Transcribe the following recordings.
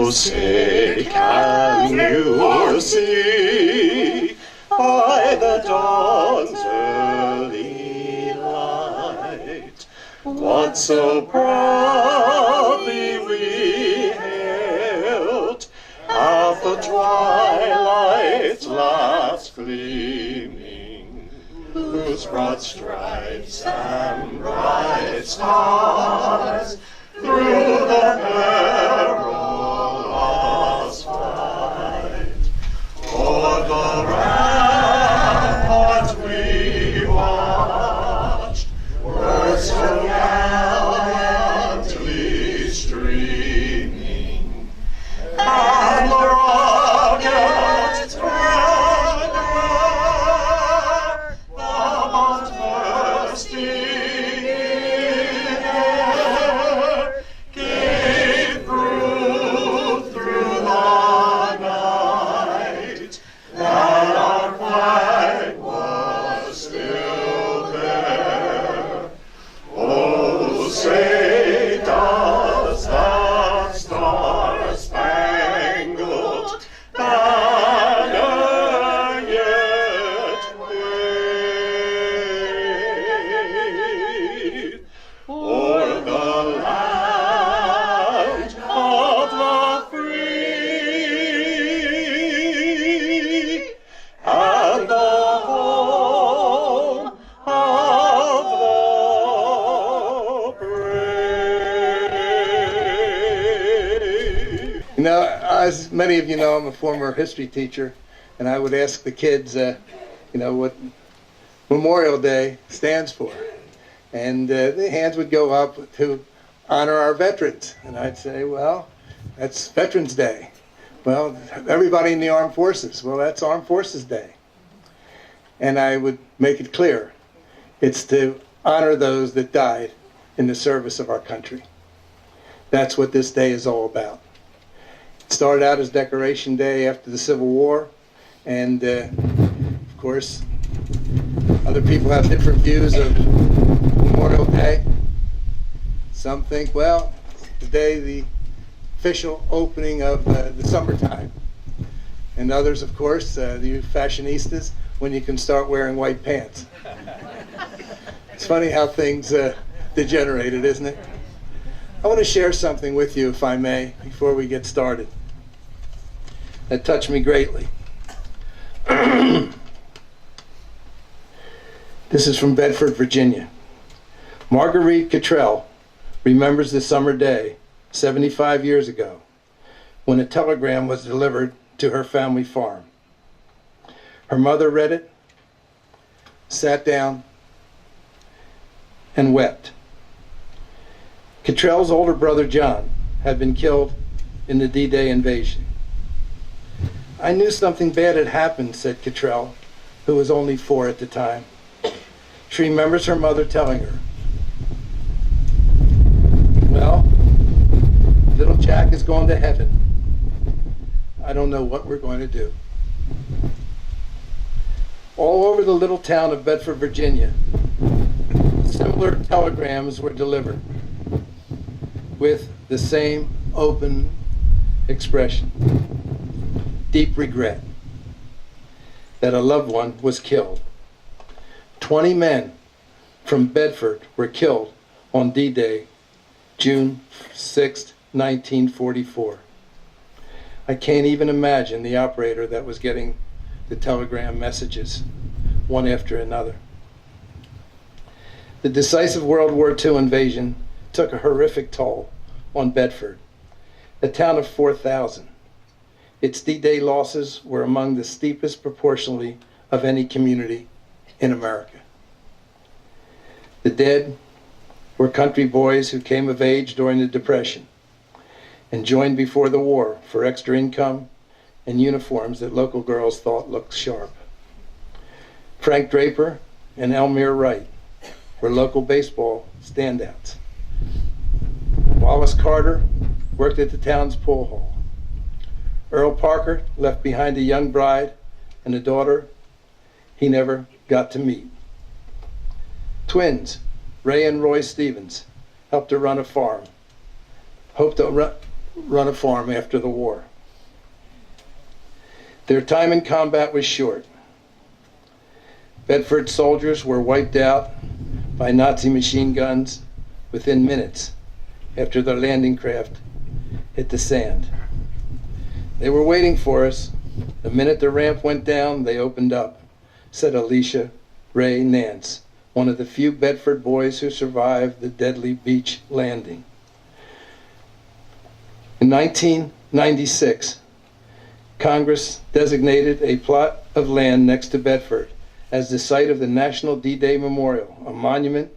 Oh, say, can you see by the dawn's early light what so proudly we hailed at the twilight's last gleaming, whose broad stripes and bright stars through the perilous fight o'er the ramparts we watched were so gallantly streaming, and the rockets threatened the bombs bursting in air gave proof through the night that our flag was still there. Oh, say does that star-spangled banner yet wave o'er the land of the free and the home of the brave. You know, as many of you know, I'm a former history teacher, and I would ask the kids, what Memorial Day stands for. And the hands would go up to honor our veterans. And I'd say, well, that's Veterans Day. Well, everybody in the armed forces, well, that's Armed Forces Day. And I would make it clear, it's to honor those that died in the service of our country. That's what this day is all about. It started out as Decoration Day after the Civil War, and of course, other people have different views of Memorial Day. Some think, well, it's the day, the official opening of the summertime. And others, of course, the fashionistas, when you can start wearing white pants. It's funny how things degenerated, isn't it? I want to share something with you, if I may, before we get started. That touched me greatly. This is from Bedford, Virginia. Marguerite Cottrell remembers the summer day 75 years ago when a telegram was delivered to her family farm. Her mother read it, sat down, and wept. Cottrell's older brother John had been killed in the D-Day invasion. I knew something bad had happened, said Cottrell, who was only 4 at the time. She remembers her mother telling her, well, little Jack is going to heaven. I don't know what we're going to do. All over the little town of Bedford, Virginia, similar telegrams were delivered with the same open expression. Deep regret that a loved one was killed. 20 men from Bedford were killed on D-Day, June 6, 1944. I can't even imagine the operator that was getting the telegram messages, one after another. The decisive World War II invasion took a horrific toll on Bedford, a town of 4,000. Its D-Day losses were among the steepest proportionally of any community in America. The dead were country boys who came of age during the Depression and joined before the war for extra income and uniforms that local girls thought looked sharp. Frank Draper and Elmire Wright were local baseball standouts. Wallace Carter worked at the town's pool hall. Earl Parker left behind a young bride and a daughter he never got to meet. Twins, Ray and Roy Stevens, helped to run a farm. Hoped to run a farm after the war. Their time in combat was short. Bedford soldiers were wiped out by Nazi machine guns within minutes after their landing craft hit the sand. They were waiting for us. The minute the ramp went down, they opened up, said Alicia Ray Nance, one of the few Bedford boys who survived the deadly beach landing. In 1996, Congress designated a plot of land next to Bedford as the site of the National D-Day Memorial, a monument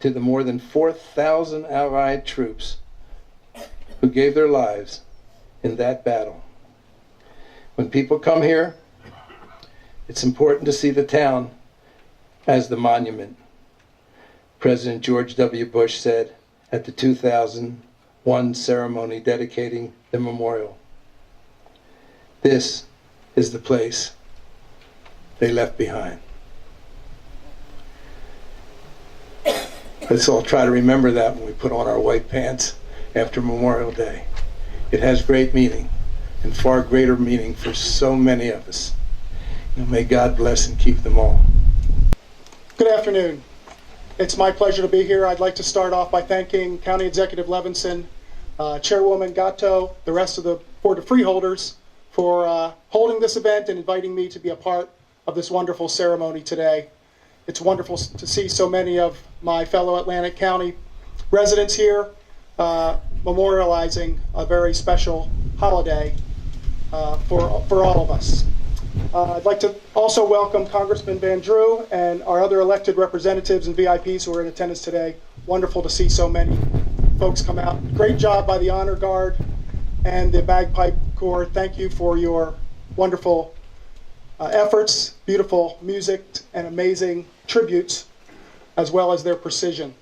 to the more than 4,000 Allied troops who gave their lives in that battle. When people come here, it's important to see the town as the monument. President George W. Bush said at the 2001 ceremony dedicating the memorial, "This is the place they left behind." Let's all try to remember that when we put on our white pants after Memorial Day. It has great meaning, and far greater meaning for so many of us. And may God bless and keep them all. Good afternoon. It's my pleasure to be here. I'd like to start off by thanking County Executive Levinson, Chairwoman Gatto, the rest of the Board of Freeholders for holding this event and inviting me to be a part of this wonderful ceremony today. It's wonderful to see so many of my fellow Atlantic County residents here memorializing a very special holiday for all of us. I'd like to also welcome Congressman Van Drew and our other elected representatives and VIPs who are in attendance today. Wonderful to see so many folks come out. Great job by the Honor Guard and the Bagpipe Corps. Thank you for your wonderful efforts, beautiful music, and amazing tributes, as well as their precision.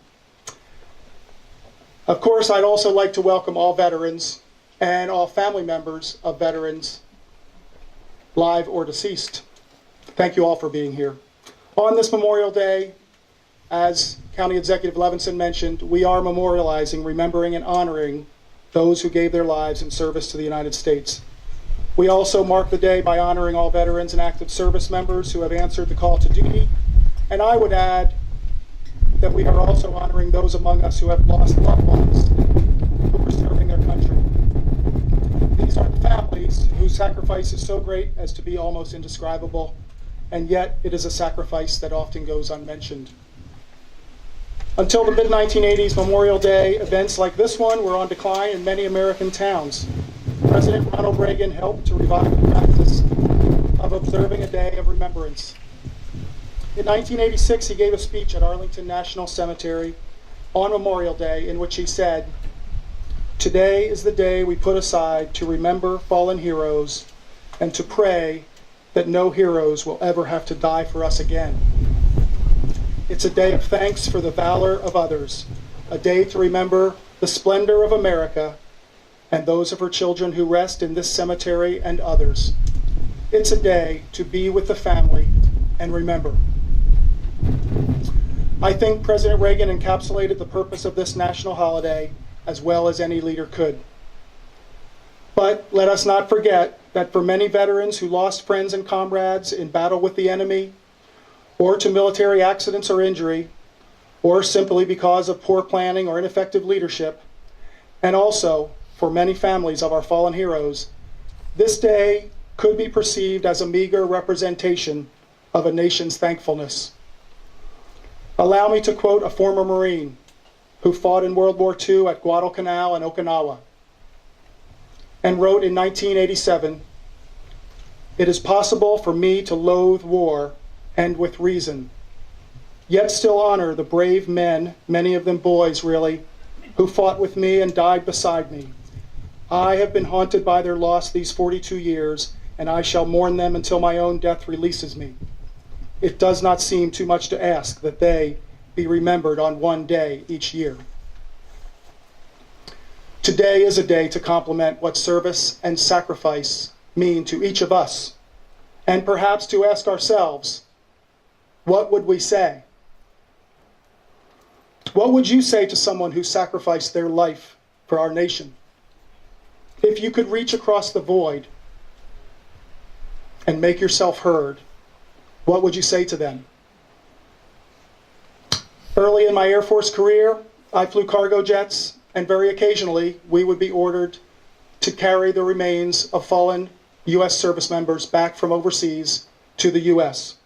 Of course, I'd also like to welcome all veterans and all family members of veterans, live or deceased. Thank you all for being here. On this Memorial Day, as County Executive Levinson mentioned, we are memorializing, remembering, and honoring those who gave their lives in service to the United States. We also mark the day by honoring all veterans and active service members who have answered the call to duty. And I would add that we are also honoring those among us who have lost loved ones who were serving their country. These are the families whose sacrifice is so great as to be almost indescribable, and yet it is a sacrifice that often goes unmentioned. Until the mid-1980s, Memorial Day events like this one were on decline in many American towns. President Ronald Reagan helped to revive the practice of observing a day of remembrance. In 1986, he gave a speech at Arlington National Cemetery on Memorial Day in which he said, "Today is the day we put aside to remember fallen heroes and to pray that no heroes will ever have to die for us again. It's a day of thanks for the valor of others, a day to remember the splendor of America and those of her children who rest in this cemetery and others. It's a day to be with the family and remember." I think President Reagan encapsulated the purpose of this national holiday as well as any leader could. But let us not forget that for many veterans who lost friends and comrades in battle with the enemy, or to military accidents or injury, or simply because of poor planning or ineffective leadership, and also for many families of our fallen heroes, this day could be perceived as a meager representation of a nation's thankfulness. Allow me to quote a former Marine who fought in World War II at Guadalcanal and Okinawa, and wrote in 1987, "It is possible for me to loathe war, and with reason, yet still honor the brave men, many of them boys really, who fought with me and died beside me. I have been haunted by their loss these 42 years, and I shall mourn them until my own death releases me. It does not seem too much to ask that they be remembered on one day each year." Today is a day to complement what service and sacrifice mean to each of us, and perhaps to ask ourselves, what would we say? What would you say to someone who sacrificed their life for our nation? if you could reach across the void and make yourself heard, what would you say to them? Early in my Air Force career, I flew cargo jets, and very occasionally we would be ordered to carry the remains of fallen U.S. service members back from overseas to the U.S.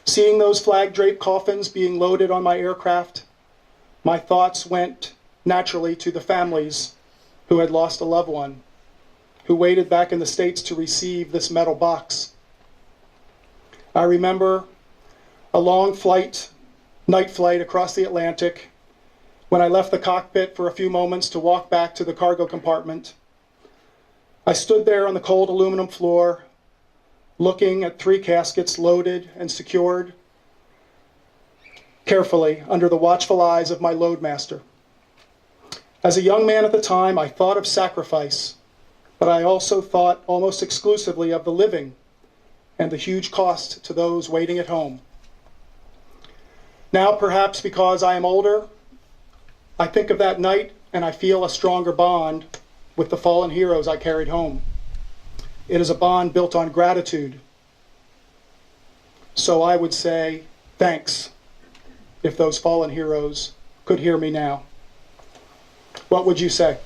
Seeing those flag-draped coffins being loaded on my aircraft, my thoughts went naturally to the families who had lost a loved one, who waited back in the States to receive this metal box. I remember a long flight, night flight across the Atlantic, when I left the cockpit for a few moments to walk back to the cargo compartment. I stood there on the cold aluminum floor, looking at 3 caskets loaded and secured carefully under the watchful eyes of my loadmaster. As a young man at the time, I thought of sacrifice, but I also thought almost exclusively of the living and the huge cost to those waiting at home. Now, perhaps because I am older, I think of that night and I feel a stronger bond with the fallen heroes I carried home. It is a bond built on gratitude. So I would say thanks if those fallen heroes could hear me now. What would you say?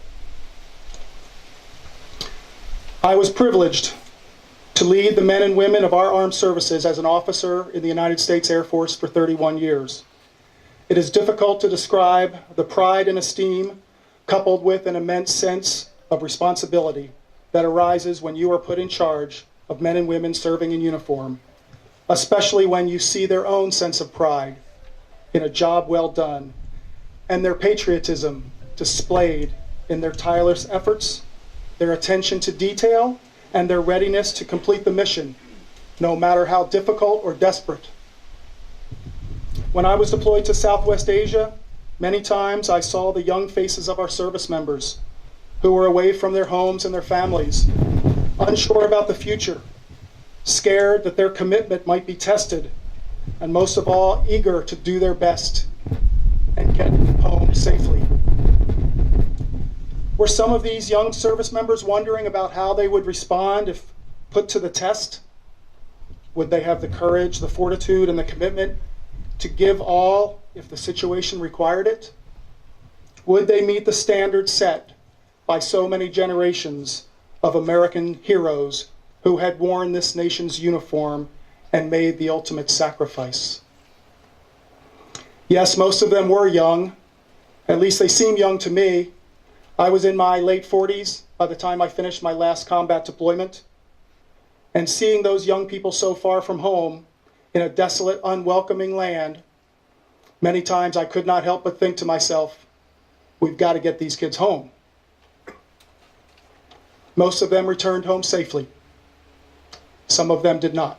I was privileged to lead the men and women of our armed services as an officer in the United States Air Force for 31 years. It is difficult to describe the pride and esteem coupled with an immense sense of responsibility that arises when you are put in charge of men and women serving in uniform, especially when you see their own sense of pride in a job well done and their patriotism displayed in their tireless efforts, their attention to detail, and their readiness to complete the mission, no matter how difficult or desperate. When I was deployed to Southwest Asia, many times I saw the young faces of our service members who were away from their homes and their families, unsure about the future, scared that their commitment might be tested, and most of all, eager to do their best and get home safely. Were some of these young service members wondering about how they would respond if put to the test? Would they have the courage, the fortitude, and the commitment to give all if the situation required it? Would they meet the standards set by so many generations of American heroes who had worn this nation's uniform and made the ultimate sacrifice? Yes, most of them were young. At least they seem young to me. I was in my late 40s by the time I finished my last combat deployment. And seeing those young people so far from home in a desolate, unwelcoming land, many times I could not help but think to myself, we've got to get these kids home. Most of them returned home safely. Some of them did not.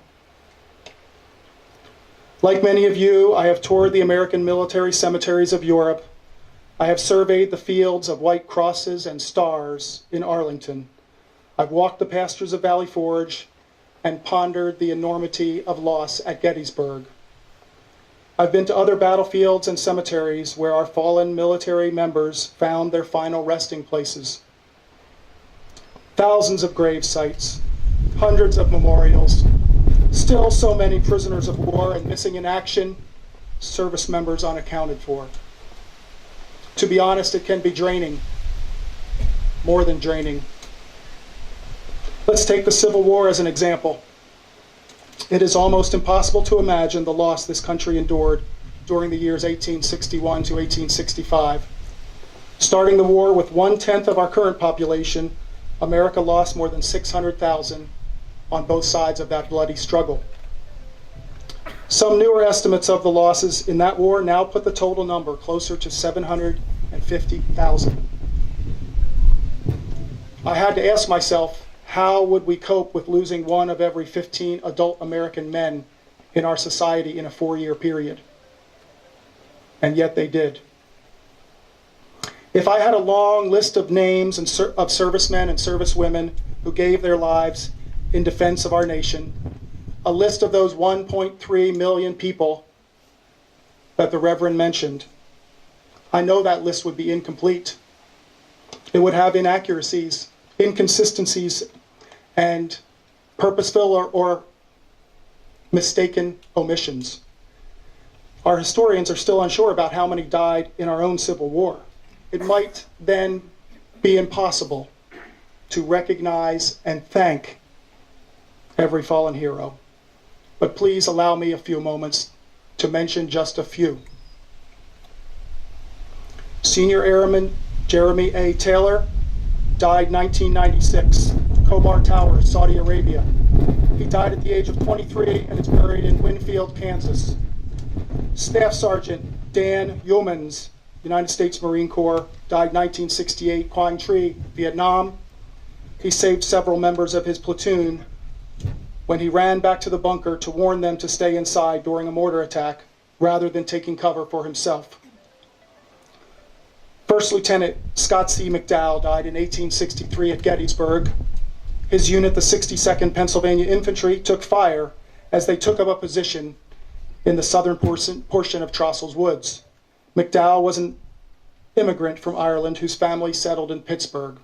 Like many of you, I have toured the American military cemeteries of Europe. I have surveyed the fields of white crosses and stars in Arlington. I've walked the pastures of Valley Forge and pondered the enormity of loss at Gettysburg. I've been to other battlefields and cemeteries where our fallen military members found their final resting places. Thousands of grave sites, hundreds of memorials, still so many prisoners of war and missing in action, service members unaccounted for. To be honest, it can be draining, more than draining. Let's take the Civil War as an example. It is almost impossible to imagine the loss this country endured during the years 1861 to 1865. Starting the war with 1/10 of our current population, America lost more than 600,000 on both sides of that bloody struggle. Some newer estimates of the losses in that war now put the total number closer to 750,000. I had to ask myself, how would we cope with losing 1 of every 15 adult American men in our society in a 4-year period? And yet they did. If I had a long list of names of servicemen and servicewomen who gave their lives in defense of our nation, a list of those 1.3 million people that the Reverend mentioned, I know that list would be incomplete. It would have inaccuracies, inconsistencies, and purposeful or mistaken omissions. Our historians are still unsure about how many died in our own Civil War. It might then be impossible to recognize and thank every fallen hero. But please allow me a few moments to mention just a few. Senior Airman Jeremy A. Taylor died 1996, Khobar Towers, Saudi Arabia. He died at the age of 23 and is buried in Winfield, Kansas. Staff Sergeant Dan Yeomans, United States Marine Corps, died 1968, Quang Tri, Vietnam. He saved several members of his platoon when he ran back to the bunker to warn them to stay inside during a mortar attack rather than taking cover for himself. First Lieutenant Scott C. McDowell died in 1863 at Gettysburg. His unit, the 62nd Pennsylvania Infantry, took fire as they took up a position in the southern portion of Trossel's Woods. McDowell was an immigrant from Ireland whose family settled in Pittsburgh.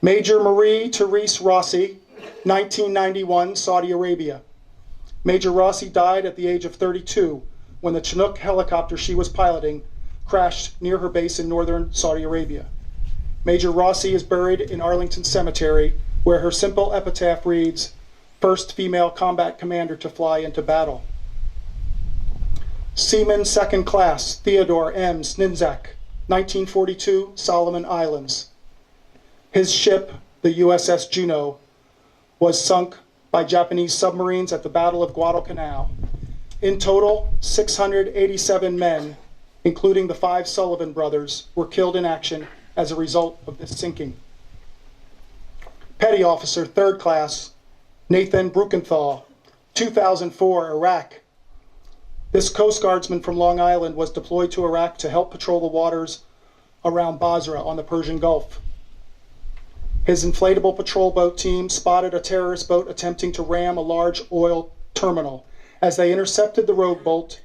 Major Marie Therese Rossi, 1991, Saudi Arabia. Major Rossi died at the age of 32 when the Chinook helicopter she was piloting crashed near her base in northern Saudi Arabia. Major Rossi is buried in Arlington Cemetery, where her simple epitaph reads, "First female combat commander to fly into battle." Seaman Second Class Theodore M. Sninzak, 1942, Solomon Islands. His ship, the USS Juno, was sunk by Japanese submarines at the Battle of Guadalcanal. In total, 687 men, including the 5 Sullivan brothers, were killed in action as a result of this sinking. Petty Officer Third Class Nathan Brukenthal, 2004, Iraq. This Coast Guardsman from Long Island was deployed to Iraq to help patrol the waters around Basra on the Persian Gulf. His inflatable patrol boat team spotted a terrorist boat attempting to ram a large oil terminal. As they intercepted the rogue boat,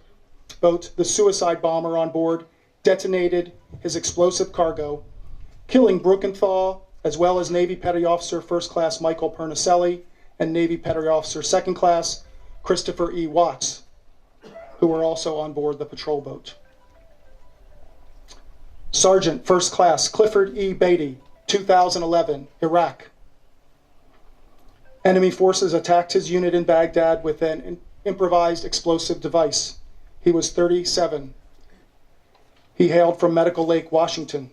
the suicide bomber on board detonated his explosive cargo, killing Brukenthal, as well as Navy Petty Officer First Class Michael Pernicelli and Navy Petty Officer Second Class Christopher E. Watts, who were also on board the patrol boat. Sergeant First Class Clifford E. Beatty, 2011, Iraq. Enemy forces attacked his unit in Baghdad with an improvised explosive device. He was 37. He hailed from Medical Lake, Washington.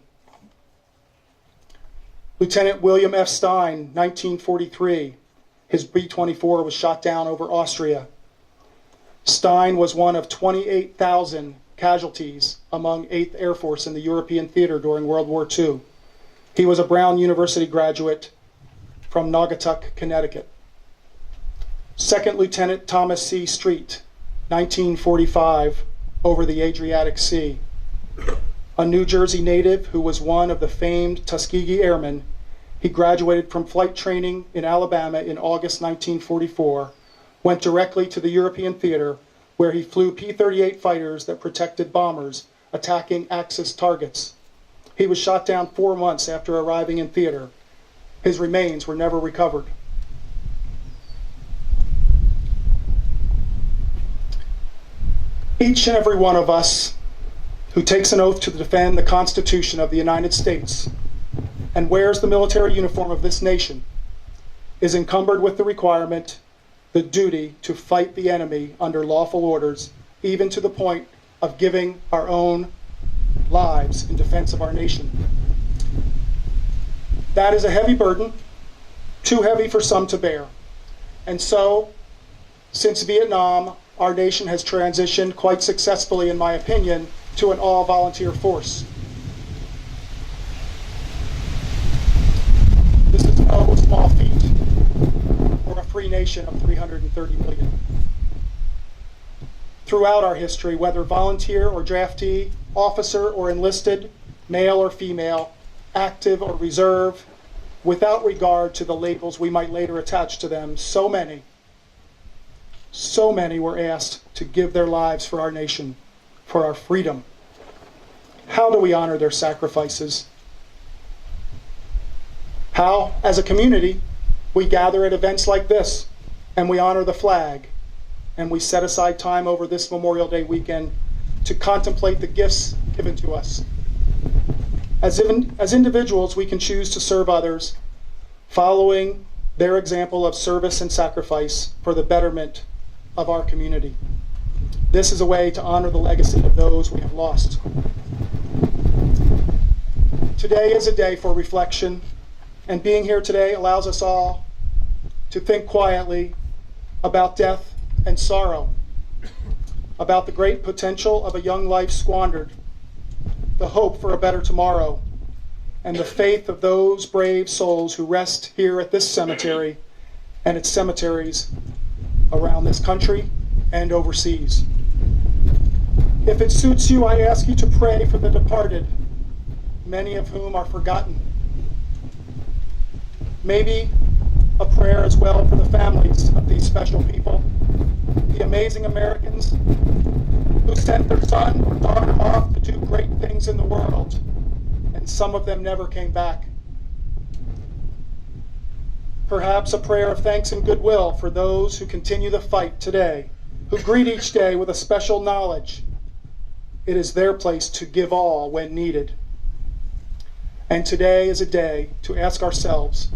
Lieutenant William F. Stein, 1943. His B-24 was shot down over Austria. Stein was one of 28,000 casualties among 8th Air Force in the European theater during World War II. He was a Brown University graduate from Naugatuck, Connecticut. Second Lieutenant Thomas C. Street, 1945, over the Adriatic Sea. A New Jersey native who was one of the famed Tuskegee Airmen, he graduated from flight training in Alabama in August 1944, went directly to the European theater where he flew P-38 fighters that protected bombers attacking Axis targets. He was shot down 4 months after arriving in theater. His remains were never recovered. Each and every one of us who takes an oath to defend the Constitution of the United States and wears the military uniform of this nation is encumbered with the requirement, the duty to fight the enemy under lawful orders, even to the point of giving our own lives in defense of our nation. That is a heavy burden, too heavy for some to bear. And so, since Vietnam, our nation has transitioned quite successfully, in my opinion, to an all-volunteer force. This is no small feat for a free nation of 330 million. Throughout our history, whether volunteer or draftee, officer or enlisted, male or female, active or reserve, without regard to the labels we might later attach to them, so many were asked to give their lives for our nation, for our freedom. How do we honor their sacrifices? How, as a community, we gather at events like this, and we honor the flag, and we set aside time over this Memorial Day weekend to contemplate the gifts given to us. As individuals, we can choose to serve others, following their example of service and sacrifice for the betterment of our community. This is a way to honor the legacy of those we have lost. Today is a day for reflection, and being here today allows us all to think quietly about death and sorrow, about the great potential of a young life squandered, the hope for a better tomorrow, and the faith of those brave souls who rest here at this cemetery and its cemeteries around this country and overseas. If it suits you, I ask you to pray for the departed, many of whom are forgotten. Maybe a prayer as well for the families of these special people, the amazing Americans who sent their son or daughter off to do great things in the world, and some of them never came back. Perhaps a prayer of thanks and goodwill for those who continue the fight today, who greet each day with a special knowledge it is their place to give all when needed. And today is a day to ask ourselves,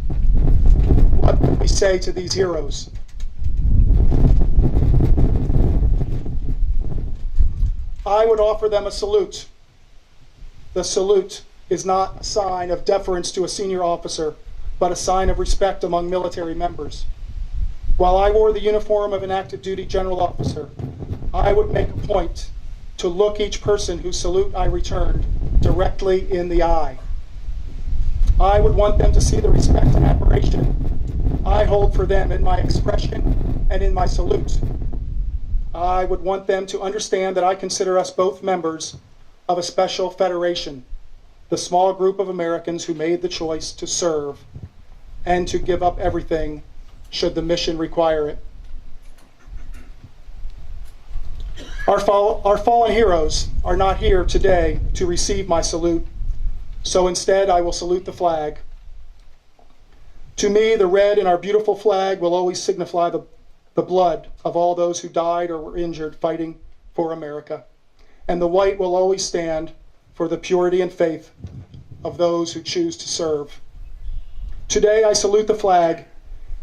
what do we say to these heroes? I would offer them a salute. The salute is not a sign of deference to a senior officer, but a sign of respect among military members. While I wore the uniform of an active duty general officer, I would make a point to look each person whose salute I returned directly in the eye. I would want them to see the respect and admiration I hold for them in my expression and in my salute. I would want them to understand that I consider us both members of a special federation, the small group of Americans who made the choice to serve and to give up everything should the mission require it. Our fallen heroes are not here today to receive my salute, so instead I will salute the flag. To me, the red in our beautiful flag will always signify the blood of all those who died or were injured fighting for America, and the white will always stand for the purity and faith of those who choose to serve. Today I salute the flag,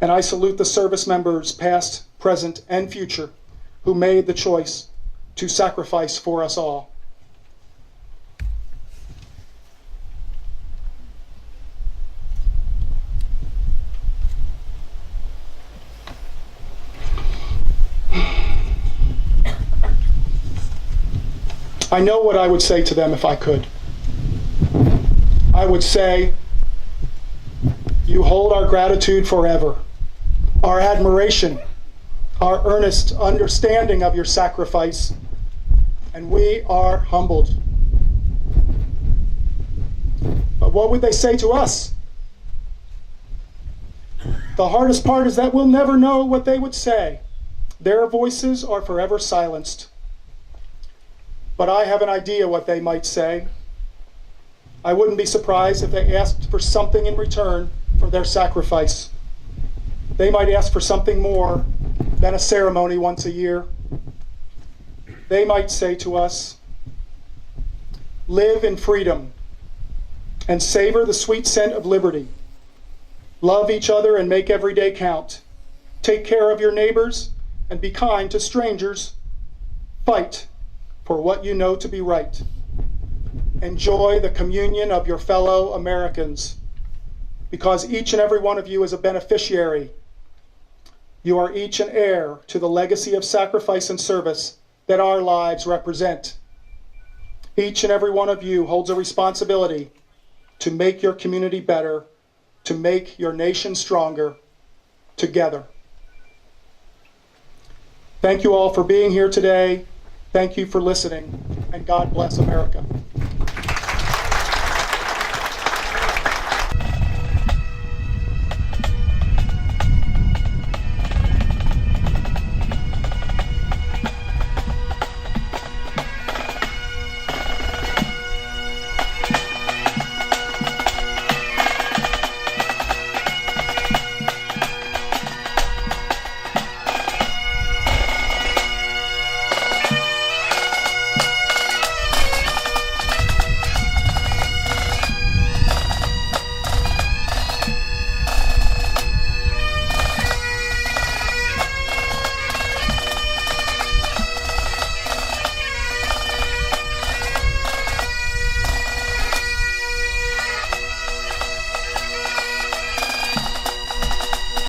and I salute the service members past, present, and future who made the choice to sacrifice for us all. I know what I would say to them if I could. I would say, you hold our gratitude forever, our admiration, our earnest understanding of your sacrifice, and we are humbled. But what would they say to us? The hardest part is that we'll never know what they would say. Their voices are forever silenced. But I have an idea what they might say. I wouldn't be surprised if they asked for something in return for their sacrifice. They might ask for something more than a ceremony once a year. They might say to us, live in freedom and savor the sweet scent of liberty. Love each other and make every day count. Take care of your neighbors and be kind to strangers. Fight for what you know to be right. Enjoy the communion of your fellow Americans, because each and every one of you is a beneficiary. You are each an heir to the legacy of sacrifice and service that our lives represent. Each and every one of you holds a responsibility to make your community better, to make your nation stronger, together. Thank you all for being here today. Thank you for listening, and God bless America.